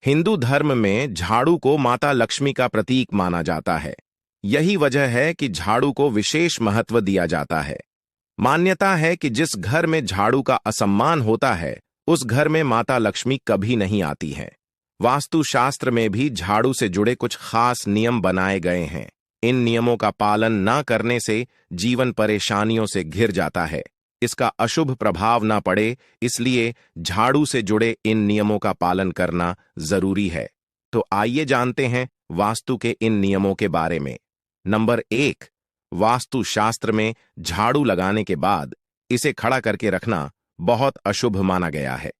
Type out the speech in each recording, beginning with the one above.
हिंदू धर्म में झाड़ू को माता लक्ष्मी का प्रतीक माना जाता है। यही वजह है कि झाड़ू को विशेष महत्व दिया जाता है। मान्यता है कि जिस घर में झाड़ू का असम्मान होता है, उस घर में माता लक्ष्मी कभी नहीं आती हैं। वास्तुशास्त्र में भी झाड़ू से जुड़े कुछ खास नियम बनाए गए हैं। इन नियमों का पालन न करने से जीवन परेशानियों से घिर जाता है। इसका अशुभ प्रभाव न पड़े, इसलिए झाड़ू से जुड़े इन नियमों का पालन करना जरूरी है। तो आइए जानते हैं वास्तु के इन नियमों के बारे में। नंबर 1, वास्तुशास्त्र में झाड़ू लगाने के बाद इसे खड़ा करके रखना बहुत अशुभ माना गया है।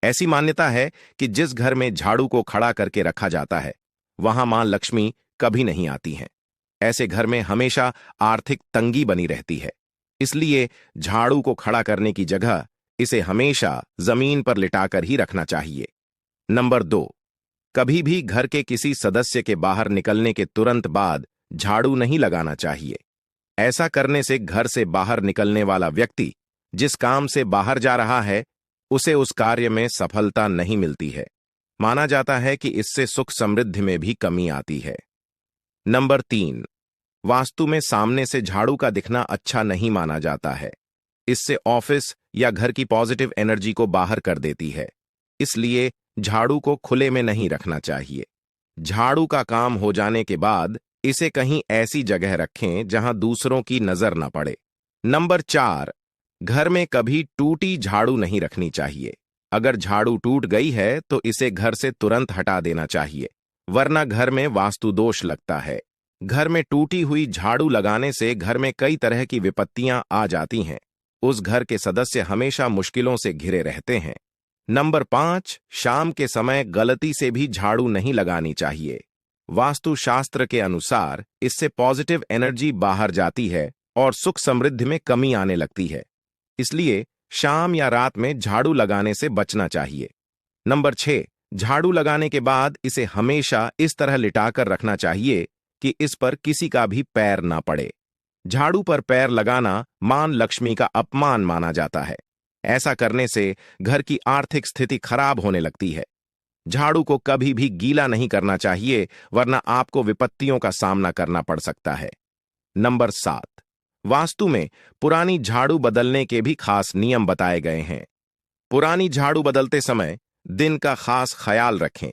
ऐसी मान्यता है कि जिस घर में झाड़ू को खड़ा करके रखा जाता है, वहां मां लक्ष्मी कभी नहीं आती हैं। ऐसे घर में हमेशा आर्थिक तंगी बनी रहती है। इसलिए झाड़ू को खड़ा करने की जगह इसे हमेशा जमीन पर लिटाकर ही रखना चाहिए। नंबर 2, कभी भी घर के किसी सदस्य के बाहर निकलने के तुरंत बाद झाड़ू नहीं लगाना चाहिए। ऐसा करने से घर से बाहर निकलने वाला व्यक्ति जिस काम से बाहर जा रहा है, उसे उस कार्य में सफलता नहीं मिलती है। माना जाता है कि इससे सुख समृद्धि में भी कमी आती है। नंबर 3, वास्तु में सामने से झाड़ू का दिखना अच्छा नहीं माना जाता है। इससे ऑफिस या घर की पॉजिटिव एनर्जी को बाहर कर देती है। इसलिए झाड़ू को खुले में नहीं रखना चाहिए। झाड़ू का काम हो जाने के बाद इसे कहीं ऐसी जगह रखें जहां दूसरों की नजर न पड़े। नंबर 4, घर में कभी टूटी झाड़ू नहीं रखनी चाहिए। अगर झाड़ू टूट गई है तो इसे घर से तुरंत हटा देना चाहिए, वरना घर में वास्तु दोष लगता है। घर में टूटी हुई झाड़ू लगाने से घर में कई तरह की विपत्तियां आ जाती हैं। उस घर के सदस्य हमेशा मुश्किलों से घिरे रहते हैं। नंबर 5, शाम के समय गलती से भी झाड़ू नहीं लगानी चाहिए। वास्तुशास्त्र के अनुसार इससे पॉजिटिव एनर्जी बाहर जाती है और सुख समृद्धि में कमी आने लगती है। इसलिए शाम या रात में झाड़ू लगाने से बचना चाहिए। नंबर 6, झाड़ू लगाने के बाद इसे हमेशा इस तरह लिटाकर रखना चाहिए कि इस पर किसी का भी पैर ना पड़े। झाड़ू पर पैर लगाना मां लक्ष्मी का अपमान माना जाता है। ऐसा करने से घर की आर्थिक स्थिति खराब होने लगती है। झाड़ू को कभी भी गीला नहीं करना चाहिए, वरना आपको विपत्तियों का सामना करना पड़ सकता है। नंबर 7, वास्तु में पुरानी झाड़ू बदलने के भी खास नियम बताए गए हैं। पुरानी झाड़ू बदलते समय दिन का खास ख्याल रखें।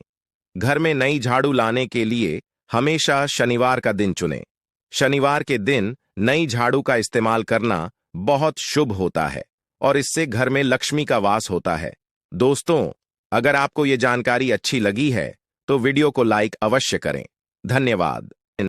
घर में नई झाड़ू लाने के लिए हमेशा शनिवार का दिन चुनें। शनिवार के दिन नई झाड़ू का इस्तेमाल करना बहुत शुभ होता है और इससे घर में लक्ष्मी का वास होता है। दोस्तों, अगर आपको ये जानकारी अच्छी लगी है तो वीडियो को लाइक अवश्य करें। धन्यवाद।